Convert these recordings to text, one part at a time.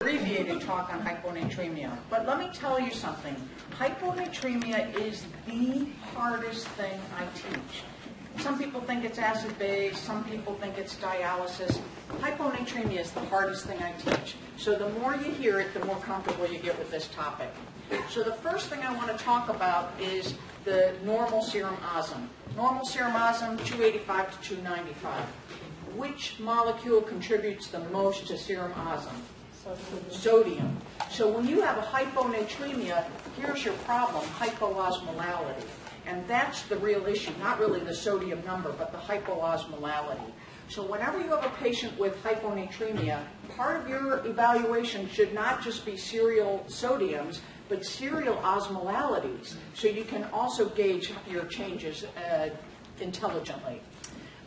Abbreviated talk on hyponatremia, but let me tell you something. Hyponatremia is the hardest thing I teach. Some people think it's acid-based, some people think it's dialysis. Hyponatremia is the hardest thing I teach. So the more you hear it, the more comfortable you get with this topic. So the first thing I want to talk about is the normal serum osm. Normal serum osm, 285 to 295. Which molecule contributes the most to serum osm? Sodium. So when you have a hyponatremia, here's your problem, hypoosmolality. And that's the real issue, not really the sodium number, but the hypoosmolality. So whenever you have a patient with hyponatremia, part of your evaluation should not just be serial sodiums, but serial osmolalities, so you can also gauge your changes intelligently.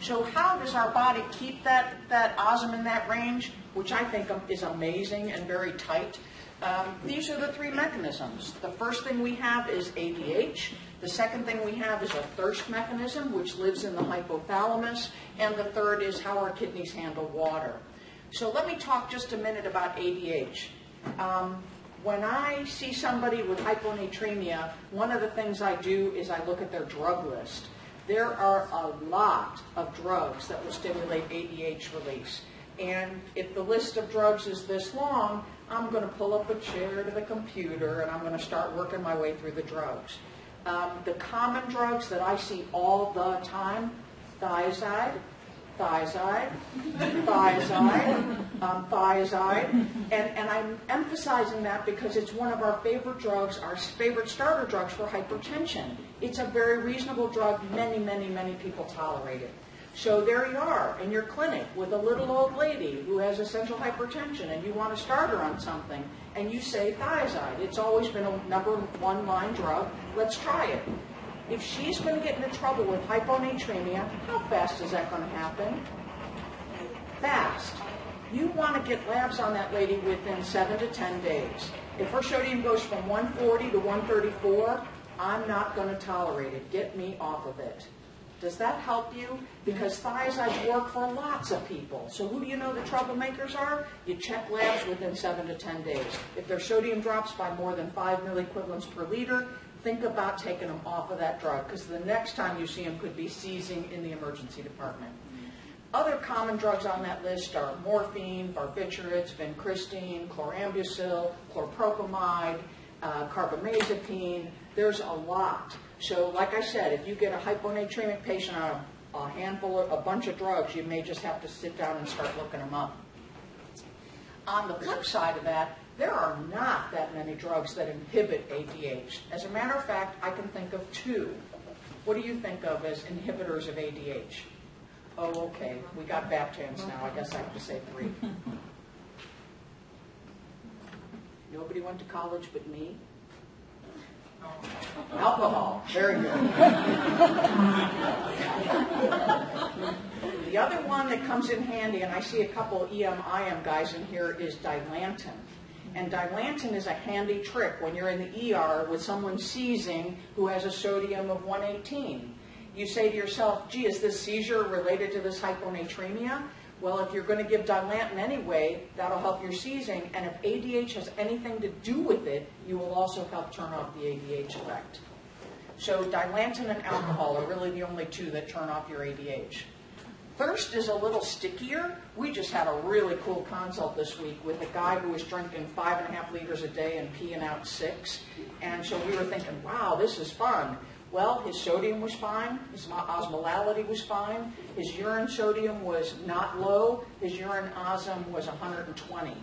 So how does our body keep that osm in that range, which I think is amazing and very tight? These are the three mechanisms. The first thing we have is ADH. The second thing we have is a thirst mechanism, which lives in the hypothalamus. And the third is how our kidneys handle water. So let me talk just a minute about ADH. When I see somebody with hyponatremia, one of the things I do is I look at their drug list. There are a lot of drugs that will stimulate ADH release. And if the list of drugs is this long, I'm going to pull up a chair to the computer and I'm going to start working my way through the drugs. The common drugs that I see all the time, thiazide, thiazide, and I'm emphasizing that because it's one of our favorite drugs, our favorite starter drugs for hypertension. It's a very reasonable drug. Many, many, many people tolerate it. So there you are in your clinic with a little old lady who has essential hypertension and you want to start her on something and you say thiazide. It's always been a number one line drug. Let's try it. If she's going to get into trouble with hyponatremia, how fast is that going to happen? Fast. You want to get labs on that lady within 7 to 10 days. If her sodium goes from 140 to 134, I'm not going to tolerate it. Get me off of it. Does that help you? Because thiazides work for lots of people. So who do you know the troublemakers are? You check labs within 7 to 10 days. If their sodium drops by more than 5 milliequivalents per liter, think about taking them off of that drug, because the next time you see them could be seizing in the emergency department. Other common drugs on that list are morphine, barbiturates, vincristine, chlorambucil, chlorpropamide, carbamazepine. There's a lot. So like I said, if you get a hyponatremic patient on a bunch of drugs, you may just have to sit down and start looking them up. On the flip side of that, there are not that many drugs that inhibit ADH. As a matter of fact, I can think of two. What do you think of as inhibitors of ADH? Oh, okay. We got Baptans now. I guess I have to say 3. Nobody went to college but me? Alcohol. Very good. The other one that comes in handy, and I see a couple EM/IM guys in here, is Dilantin. And Dilantin is a handy trick when you're in the ER with someone seizing who has a sodium of 118. You say to yourself, gee, is this seizure related to this hyponatremia? Well, if you're going to give Dilantin anyway, that'll help your seizing. And if ADH has anything to do with it, you will also help turn off the ADH effect. So Dilantin and alcohol are really the only two that turn off your ADH. Thirst is a little stickier. We just had a really cool consult this week with a guy who was drinking 5.5 liters a day and peeing out 6. And so we were thinking, wow, this is fun. Well, his sodium was fine, his osmolality was fine, his urine sodium was not low, his urine osm was 120.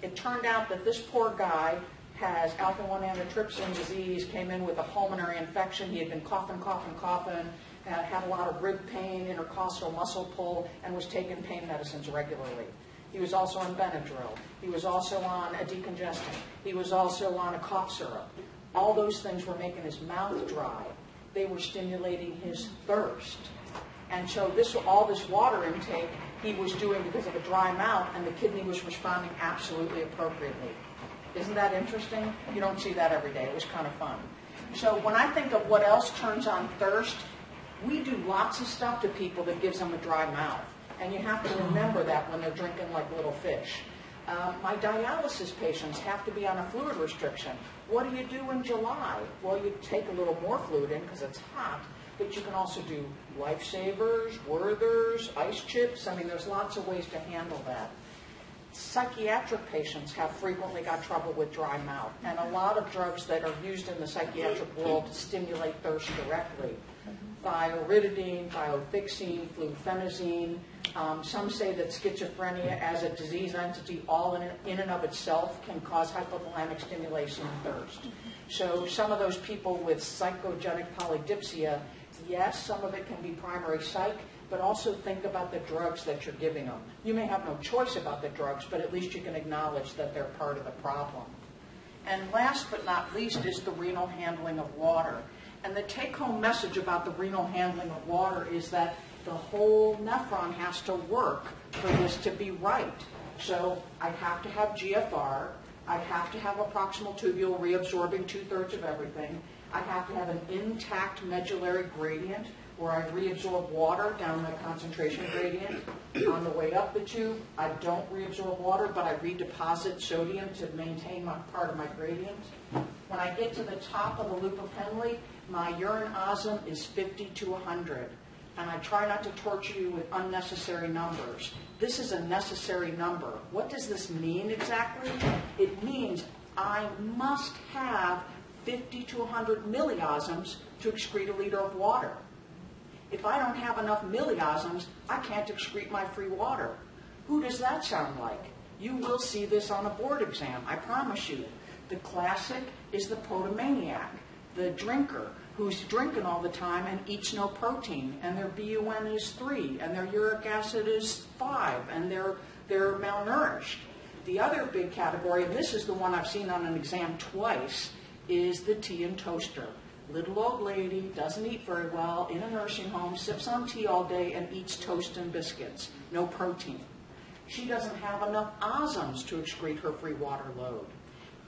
It turned out that this poor guy has alpha-1 antitrypsin disease, came in with a pulmonary infection, he had been coughing, had a lot of rib pain, intercostal muscle pull, and was taking pain medicines regularly. He was also on Benadryl. He was also on a decongestant. He was also on a cough syrup. All those things were making his mouth dry. They were stimulating his thirst. And so all this water intake he was doing because of a dry mouth, and the kidney was responding absolutely appropriately. Isn't that interesting? You don't see that every day. It was kind of fun. So when I think of what else turns on thirst, we do lots of stuff to people that gives them a dry mouth. And you have to remember that when they're drinking like little fish. My dialysis patients have to be on a fluid restriction. What do you do in July? Well, you take a little more fluid in because it's hot, but you can also do lifesavers, Werthers, ice chips. I mean, there's lots of ways to handle that. Psychiatric patients have frequently got trouble with dry mouth, and a lot of drugs that are used in the psychiatric world stimulate thirst directly. Thiorididine, thiofixine, flufenazine. Some say that schizophrenia as a disease entity all in and of itself can cause hypothalamic stimulation and thirst. So some of those people with psychogenic polydipsia, yes, some of it can be primary psych, but also think about the drugs that you're giving them. You may have no choice about the drugs, but at least you can acknowledge that they're part of the problem. And last but not least is the renal handling of water. And the take-home message about the renal handling of water is that the whole nephron has to work for this to be right. So I have to have GFR. I have to have a proximal tubule reabsorbing 2/3 of everything. I have to have an intact medullary gradient where I reabsorb water down the concentration gradient. On the way up the tube, I don't reabsorb water, but I redeposit sodium to maintain my part of my gradient. When I get to the top of the loop of Henle, my urine osm is 50 to 100. And I try not to torture you with unnecessary numbers. This is a necessary number. What does this mean exactly? It means I must have 50 to 100 milliosms to excrete a liter of water. If I don't have enough milliosms, I can't excrete my free water. Who does that sound like? You will see this on a board exam, I promise you. The classic is the potomaniac, the drinker, who's drinking all the time and eats no protein, and their BUN is 3, and their uric acid is 5, and they're malnourished. The other big category, and this is the one I've seen on an exam twice, is the tea and toaster. Little old lady, doesn't eat very well, in a nursing home, sips on tea all day and eats toast and biscuits, no protein. She doesn't have enough osms to excrete her free water load.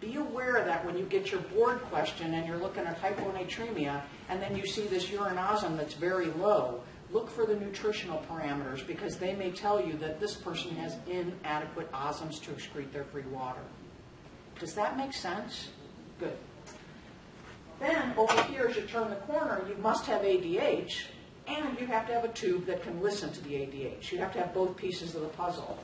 Be aware that when you get your board question and you're looking at hyponatremia and then you see this urine osm that's very low, look for the nutritional parameters because they may tell you that this person has inadequate osms to excrete their free water. Does that make sense? Good. Then over here as you turn the corner, you must have ADH and you have to have a tube that can listen to the ADH. You have to have both pieces of the puzzle.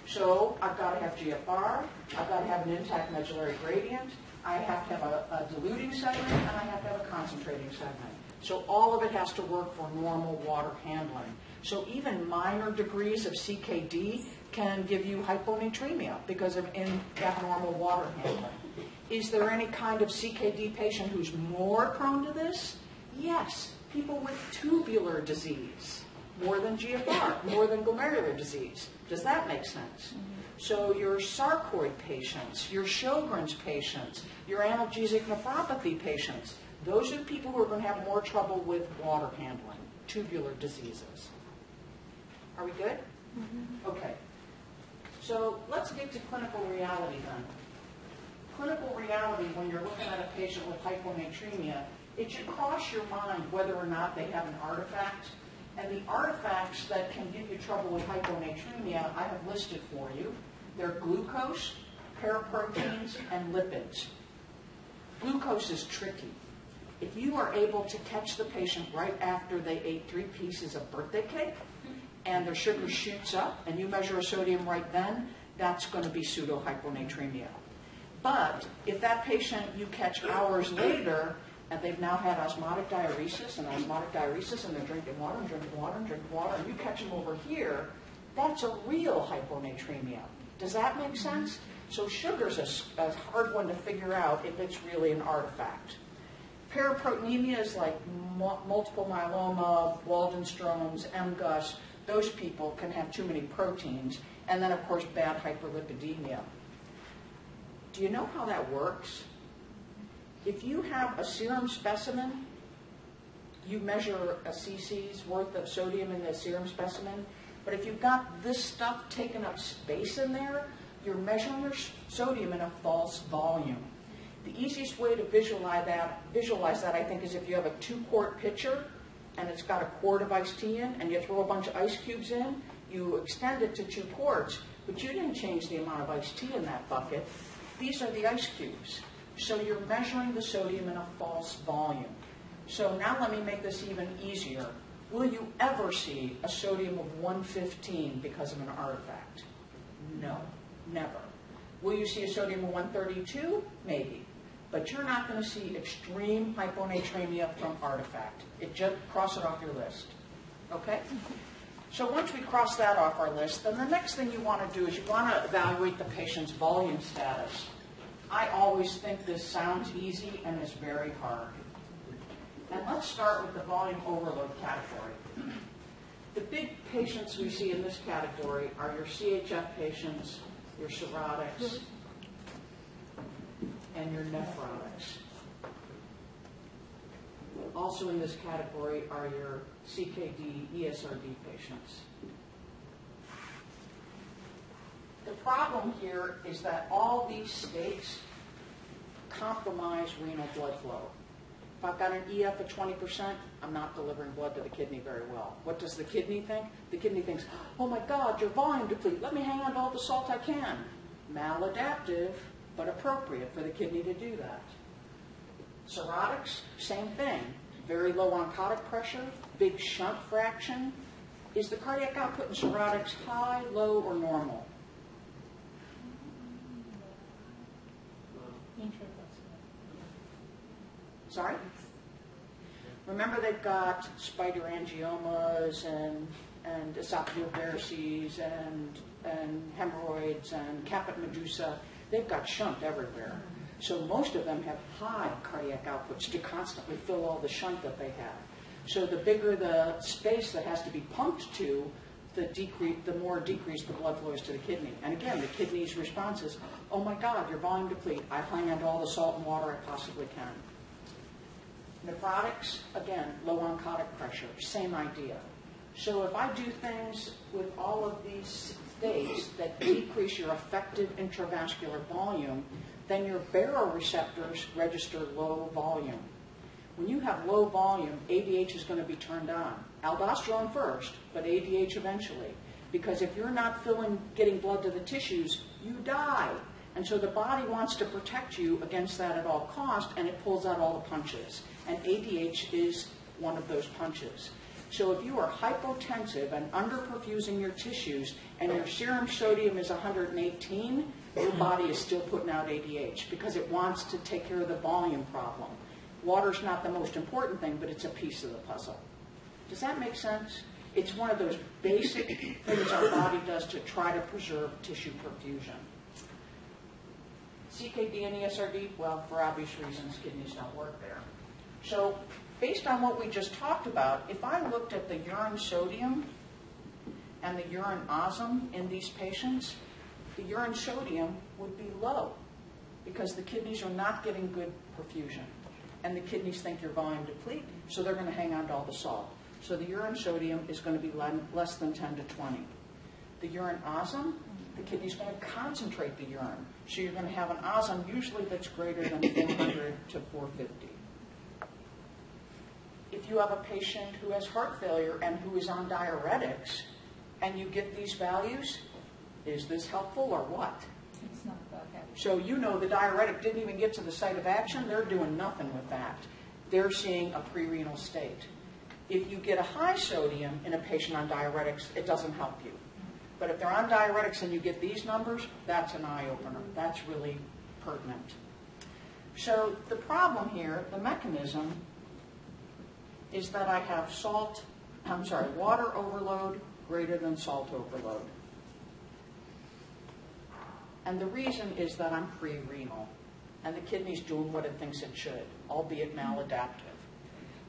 So I've got to have GFR, I've got to have an intact medullary gradient, I have to have a diluting segment, and I have to have a concentrating segment. So all of it has to work for normal water handling. So even minor degrees of CKD can give you hyponatremia because of abnormal water handling. Is there any kind of CKD patient who's more prone to this? Yes, people with tubular disease. More than GFR, more than glomerular disease. Does that make sense? So your sarcoid patients, your Sjogren's patients, your analgesic nephropathy patients, those are the people who are going to have more trouble with water handling, tubular diseases. Are we good? Okay. So let's get to clinical reality then. Clinical reality, when you're looking at a patient with hyponatremia, it should cross your mind whether or not they have an artifact. And the artifacts that can give you trouble with hyponatremia, I have listed for you. They're glucose, paraproteins, and lipids. Glucose is tricky. If you are able to catch the patient right after they ate 3 pieces of birthday cake, and their sugar shoots up, and you measure a sodium right then, that's going to be pseudo-hyponatremia. But if that patient you catch hours later, and they've now had osmotic diuresis, and they're drinking water, and drinking water, and drinking water, and you catch them over here, that's a real hyponatremia. Does that make sense? So sugar's a hard one to figure out if it's really an artifact. Paraproteinemia is like multiple myeloma, Waldenstrom's, MGUS. Those people can have too many proteins. And then, of course, bad hyperlipidemia. Do you know how that works? If you have a serum specimen, you measure a cc's worth of sodium in the serum specimen, but if you've got this stuff taking up space in there, you're measuring your sodium in a false volume. The easiest way to visualize that, I think, is if you have a 2-quart pitcher and it's got a quart of iced tea in, and you throw a bunch of ice cubes in, you extend it to 2 quarts. But you didn't change the amount of iced tea in that bucket. These are the ice cubes. So you're measuring the sodium in a false volume. So now let me make this even easier. Will you ever see a sodium of 115 because of an artifact? No, never. Will you see a sodium of 132? Maybe. But you're not going to see extreme hyponatremia from artifact. Just cross it off your list. Okay? So once we cross that off our list, then the next thing you want to do is you want to evaluate the patient's volume status. I always think this sounds easy and is very hard. And let's start with the volume overload category. The big patients we see in this category are your CHF patients, your cirrhotics, and your nephrotics. Also in this category are your CKD, ESRD patients. The problem here is that all these states compromise renal blood flow. If I've got an EF of 20%, I'm not delivering blood to the kidney very well. What does the kidney think? The kidney thinks, oh my God, your volume depleted. Let me hang on to all the salt I can. Maladaptive, but appropriate for the kidney to do that. Cirrhotics, same thing. Very low oncotic pressure, big shunt fraction. Is the cardiac output in cirrhotics high, low, or normal? Sorry? Remember they've got spider angiomas and esophageal varices and hemorrhoids and caput medusa. They've got shunt everywhere. So most of them have high cardiac outputs to constantly fill all the shunt that they have. So the bigger the space that has to be pumped to, the more decreased the blood flow is to the kidney. And again, the kidney's response is, oh my God, your volume deplete. I hang on to all the salt and water I possibly can. Nephrotics, again, low oncotic pressure, same idea. So if I do things with all of these states that decrease your effective intravascular volume, then your baroreceptors register low volume. When you have low volume, ADH is going to be turned on. Aldosterone first, but ADH eventually. Because if you're not getting blood to the tissues, you die. And so the body wants to protect you against that at all costs, and it pulls out all the punches. And ADH is one of those punches. So if you are hypotensive and underperfusing your tissues, and your serum sodium is 118, your body is still putting out ADH because it wants to take care of the volume problem. Water's not the most important thing, but it's a piece of the puzzle. Does that make sense? It's one of those basic things our body does to try to preserve tissue perfusion. CKD and ESRD, well, for obvious reasons, kidneys don't work there. So based on what we just talked about, if I looked at the urine sodium and the urine osm in these patients, the urine sodium would be low because the kidneys are not getting good perfusion. And the kidneys think your volume deplete, so they're going to hang on to all the salt. So the urine sodium is going to be less than 10 to 20. The urine osm, the kidney's going to concentrate the urine. So you're going to have an osm usually that's greater than 400 to 450. If you have a patient who has heart failure and who is on diuretics, and you get these values, is this helpful or what? It's not that heavy. So you know the diuretic didn't even get to the site of action. They're doing nothing with that. They're seeing a prerenal state. If you get a high sodium in a patient on diuretics, it doesn't help you. But if they're on diuretics and you get these numbers, that's an eye-opener. That's really pertinent. So the problem here, the mechanism, is that I have water overload greater than salt overload. And the reason is that I'm pre-renal, and the kidney's doing what it thinks it should, albeit maladaptive.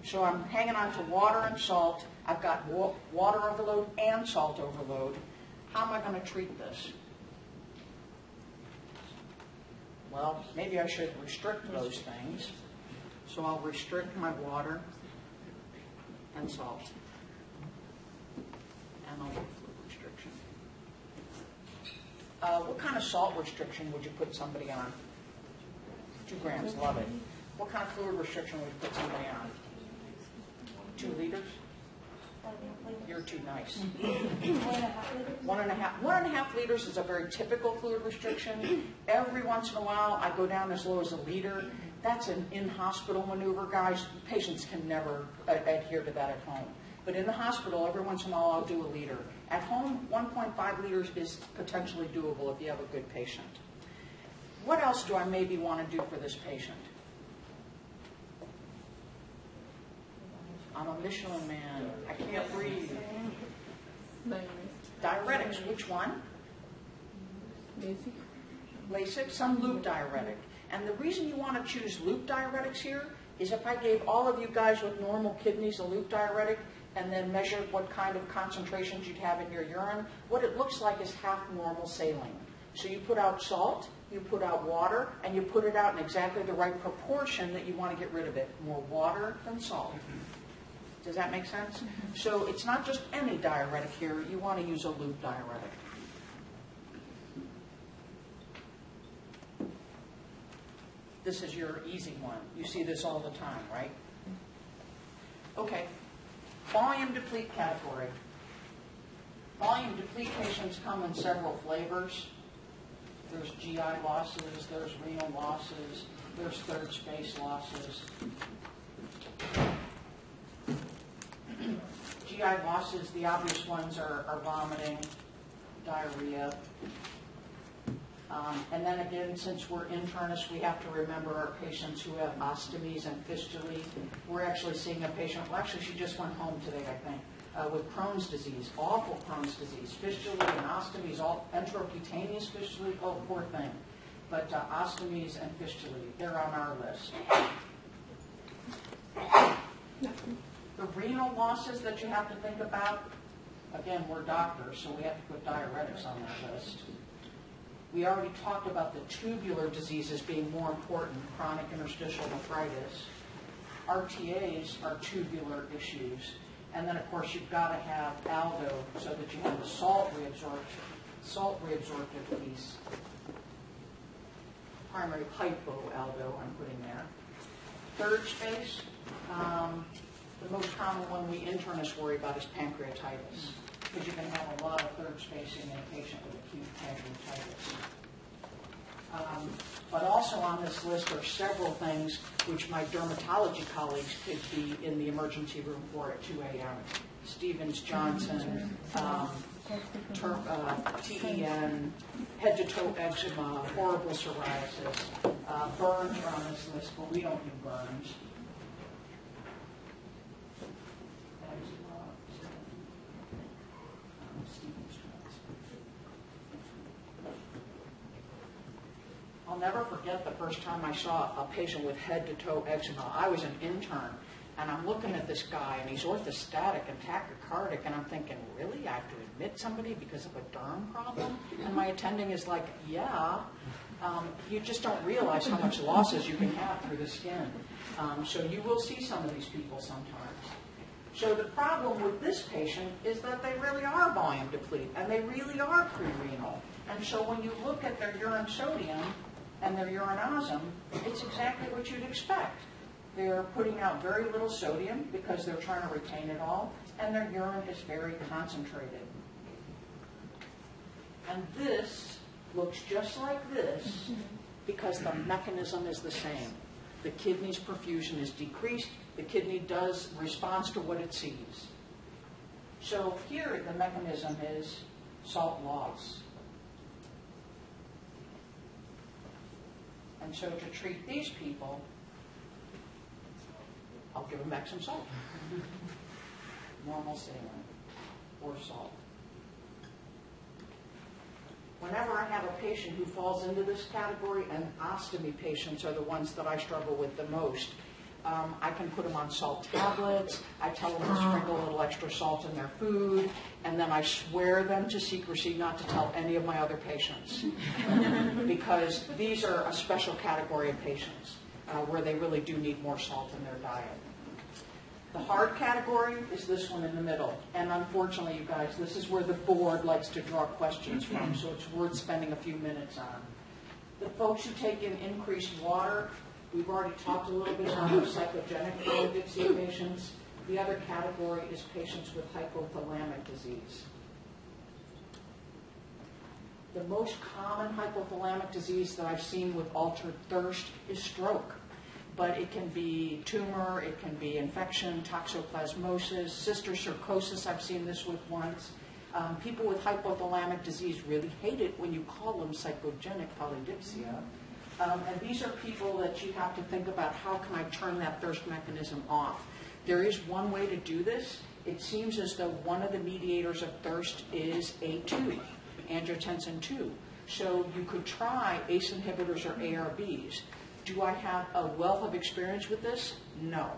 So I'm hanging on to water and salt. I've got water overload and salt overload. How am I going to treat this? Well, maybe I should restrict those things. So I'll restrict my water and salt. And I'll do fluid restriction. What kind of salt restriction would you put somebody on? 2 grams, love it. What kind of fluid restriction would you put somebody on? 2 liters? You're too nice. 1.5 liters? 1.5 liters is a very typical fluid restriction. Every once in a while, I go down as low as a liter. That's an in-hospital maneuver, guys. Patients can never adhere to that at home. But in the hospital, every once in a while, I'll do a liter. At home, 1.5 liters is potentially doable if you have a good patient. What else do I maybe want to do for this patient? I'm a Michelin man. I can't breathe. Diuretics, which one? Lasix, some loop diuretic. And the reason you want to choose loop diuretics here is if I gave all of you guys with normal kidneys a loop diuretic and then measured what kind of concentrations you'd have in your urine, what it looks like is half normal saline. So you put out salt, you put out water, and you put it out in exactly the right proportion that you want to get rid of it. More water than salt. Does that make sense? So it's not just any diuretic here. You want to use a loop diuretic. This is your easy one. You see this all the time, right? Okay. Volume deplete category. Volume deplete patients come in several flavors. There's GI losses, there's renal losses, there's third space losses. GI losses, the obvious ones are vomiting, diarrhea. And then again, since we're internists, we have to remember our patients who have ostomies and fistulae. We're actually seeing a patient, well actually she just went home today, I think, with Crohn's disease, awful Crohn's disease, fistulae and ostomies, all enterocutaneous fistulae, oh poor thing. But ostomies and fistulae, they're on our list. The renal losses that you have to think about, again, we're doctors, so we have to put diuretics on that list. We already talked about the tubular diseases being more important, chronic interstitial nephritis. RTAs are tubular issues. And then, of course, you've got to have aldo so that you have the salt reabsorptive piece. Primary hypoaldo I'm putting there. Third space, the most common one we internists worry about is pancreatitis, because you can have a lot of third spacing in a patient with acute pancreatitis. But also on this list are several things which my dermatology colleagues could be in the emergency room for at 2 a.m. Stevens-Johnson, TEN, head-to-toe eczema, horrible psoriasis. Burns are on this list, but we don't do burns. I'll never forget the first time I saw a patient with head-to-toe eczema. I was an intern, and I'm looking at this guy, and he's orthostatic and tachycardic, and I'm thinking, really? I have to admit somebody because of a derm problem? And my attending is like, yeah. You just don't realize how much losses you can have through the skin. So you will see some of these people sometimes. So the problem with this patient is that they really are volume deplete, and they really are pre-renal. And so when you look at their urine sodium and their urinosum, it's exactly what you'd expect. They're putting out very little sodium because they're trying to retain it all, and their urine is very concentrated. And this looks just like this because the mechanism is the same. The kidney's perfusion is decreased. The kidney responds to what it sees. So here the mechanism is salt loss. And so to treat these people, I'll give them back some salt. Normal saline or salt. Whenever I have a patient who falls into this category, and ostomy patients are the ones that I struggle with the most, I can put them on salt tablets. I tell them to sprinkle a little extra salt in their food, and then I swear them to secrecy not to tell any of my other patients. Because these are a special category of patients where they really do need more salt in their diet. The hard category is this one in the middle. And unfortunately, you guys, this is where the board likes to draw questions from, so it's worth spending a few minutes on. The folks who take in increased water, we've already talked a little bit about the psychogenic polydipsia patients. The other category is patients with hypothalamic disease. The most common hypothalamic disease that I've seen with altered thirst is stroke. But it can be tumor, it can be infection, toxoplasmosis, cysticercosis, I've seen this with once. People with hypothalamic disease really hate it when you call them psychogenic polydipsia. And these are people that you have to think about, how can I turn that thirst mechanism off? There is one way to do this. It seems as though one of the mediators of thirst is A2, angiotensin 2. So you could try ACE inhibitors or ARBs. Do I have a wealth of experience with this? No.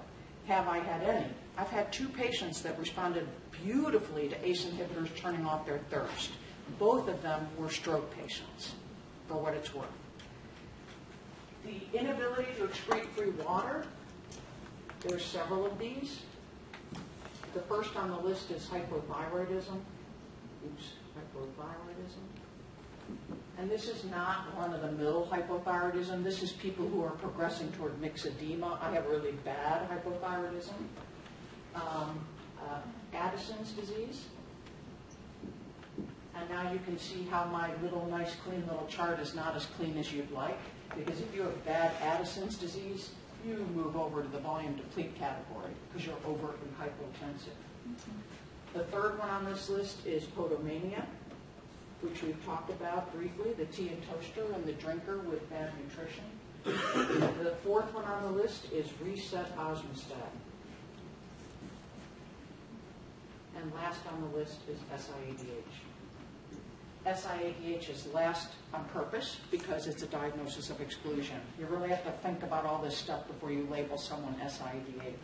Have I had any? I've had 2 patients that responded beautifully to ACE inhibitors turning off their thirst. Both of them were stroke patients, for what it's worth. The inability to excrete free water, there's several of these. The first on the list is hypothyroidism. Hypothyroidism. And this is not run-of-the-mill hypothyroidism. This is people who are progressing toward myxedema. I have really bad hypothyroidism. Addison's disease. And now you can see how my nice, clean little chart is not as clean as you'd like. Because if you have bad Addison's disease, you move over to the volume deplete category because you're overtly hypotensive. The third one on this list is podomania, which we've talked about briefly, the tea and toaster and the drinker with bad nutrition. The fourth one on the list is reset osmostat. And last on the list is SIADH. SIADH is last on purpose because it's a diagnosis of exclusion. You really have to think about all this stuff before you label someone SIADH.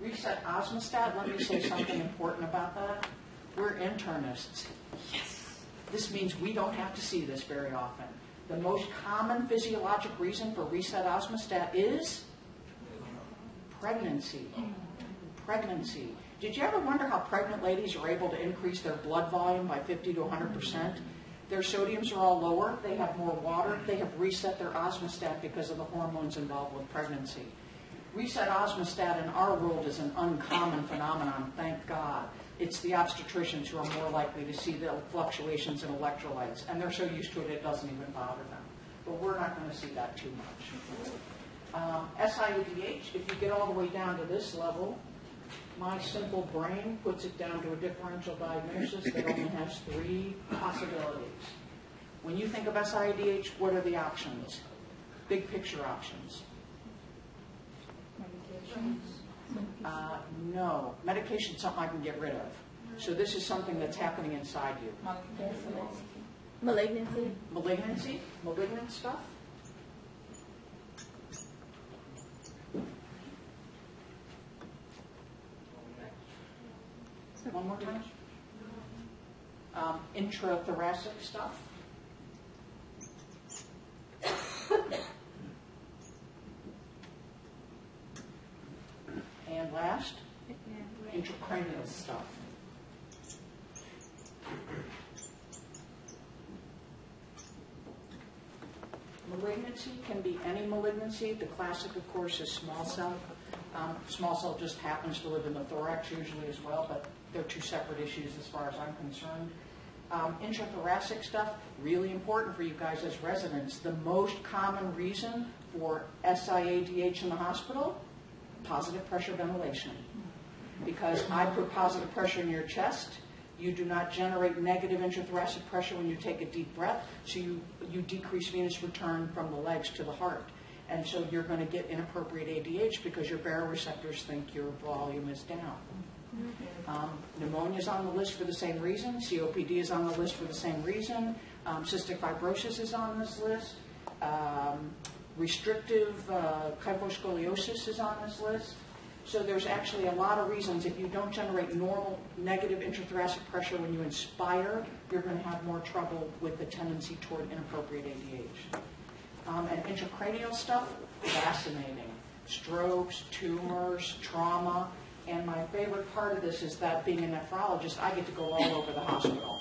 Reset osmostat, let me say something important about that. We're internists. Yes. This means we don't have to see this very often. The most common physiologic reason for reset osmostat is pregnancy. Pregnancy. Did you ever wonder how pregnant ladies are able to increase their blood volume by 50 to 100%? Their sodiums are all lower, they have more water, they have reset their osmostat because of the hormones involved with pregnancy. Reset osmostat in our world is an uncommon phenomenon, thank God. It's the obstetricians who are more likely to see the fluctuations in electrolytes, and they're so used to it, it doesn't even bother them. But we're not going to see that too much. SIADH, if you get all the way down to this level, my simple brain puts it down to a differential diagnosis that only has 3 possibilities. When you think of SIADH, what are the options? Big picture options. No. Medication is something I can get rid of. So this is something that's happening inside you. Malignancy. Malignancy? Malignant stuff? One more time. Intrathoracic stuff. And last, intracranial stuff. Malignancy can be any malignancy. The classic, of course, is small cell. Small cell just happens to live in the thorax usually as well, but they're 2 separate issues as far as I'm concerned. Intrathoracic stuff, really important for you guys as residents. The most common reason for SIADH in the hospital, positive pressure ventilation. Because I put positive pressure in your chest, you do not generate negative intrathoracic pressure when you take a deep breath, so you decrease venous return from the legs to the heart. And so you're going to get inappropriate ADH because your baroreceptors think your volume is down. Pneumonia is on the list for the same reason. COPD is on the list for the same reason. Cystic fibrosis is on this list. Restrictive kyphoscoliosis is on this list. So there's actually a lot of reasons. If you don't generate normal negative intrathoracic pressure when you inspire, you're going to have more trouble with the tendency toward inappropriate ADH. And intracranial stuff, fascinating. Strokes, tumors, trauma. And my favorite part of this is that being a nephrologist, I get to go all over the hospital.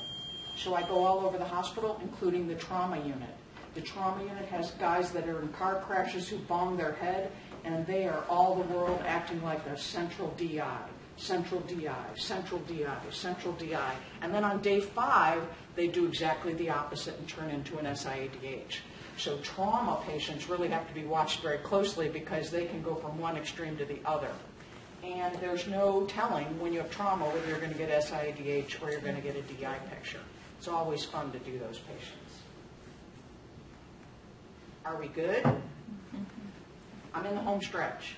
So I go all over the hospital, including the trauma unit. The trauma unit has guys that are in car crashes who bong their head, and they are all the world acting like a central DI, central DI, central DI, central DI. And then on day 5, they do exactly the opposite and turn into an SIADH. So trauma patients really have to be watched very closely because they can go from one extreme to the other. And there's no telling when you have trauma whether you're going to get SIADH or you're going to get a DI picture. It's always fun to do those patients. Are we good? I'm in the home stretch.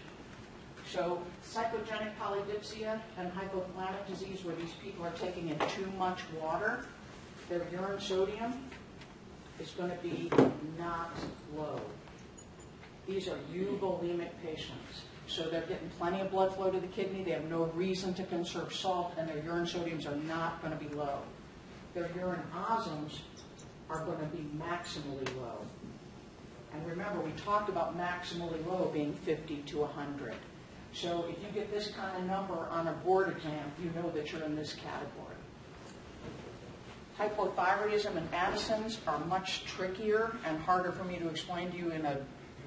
So psychogenic polydipsia and hypothalamic disease, where these people are taking in too much water, their urine sodium is going to be not low. These are euvolemic patients. So they're getting plenty of blood flow to the kidney. They have no reason to conserve salt, and their urine sodiums are not going to be low. Their urine osms are going to be maximally low. And remember, we talked about maximally low being 50 to 100. So if you get this kind of number on a board exam, you know that you're in this category. Hypothyroidism and Addison's are much trickier and harder for me to explain to you in a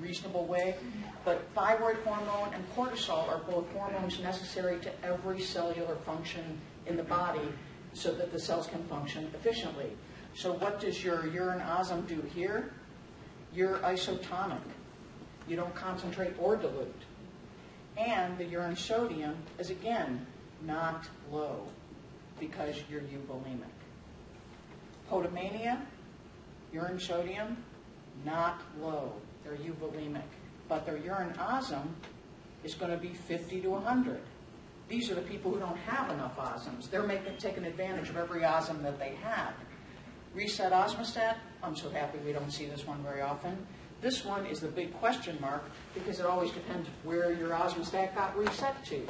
reasonable way. But thyroid hormone and cortisol are both hormones necessary to every cellular function in the body so that the cells can function efficiently. So what does your urine osm do here? You're isotonic. You don't concentrate or dilute. And the urine sodium is, again, not low because you're euvolemic. Podomania, urine sodium, not low. They're euvolemic. But their urine osm is going to be 50 to 100. These are the people who don't have enough osms. They're taking advantage of every osm that they have. Reset osmostat, I'm so happy we don't see this one very often. This one is the big question mark because it always depends where your osmostat got reset to.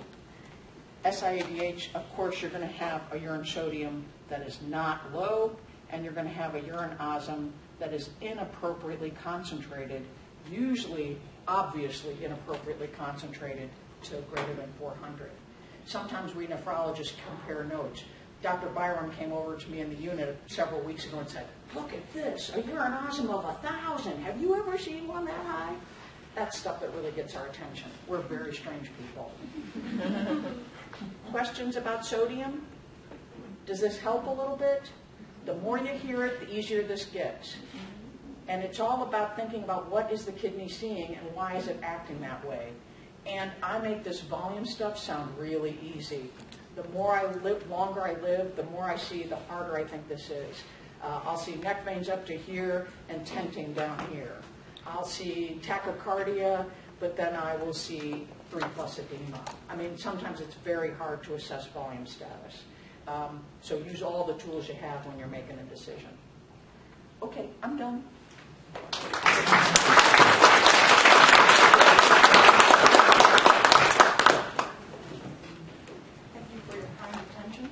SIADH, of course, you're going to have a urine sodium that is not low, and you're going to have a urine osm that is inappropriately concentrated, usually, obviously, inappropriately concentrated to greater than 400. Sometimes we nephrologists compare notes. Dr. Byram came over to me in the unit several weeks ago and said, "Look at this, a urine osm of 1,000. Have you ever seen one that high?" That's stuff that really gets our attention. We're very strange people. Questions about sodium? Does this help a little bit? The more you hear it, the easier this gets. And it's all about thinking about what is the kidney seeing and why is it acting that way. And I make this volume stuff sound really easy. The more I live, longer I live, the more I see, the harder I think this is. I'll see neck veins up to here and tenting down here. I'll see tachycardia, but then I will see 3+ edema. I mean, sometimes it's very hard to assess volume status. So use all the tools you have when you're making a decision. Okay, I'm done. Thank you for your kind attention.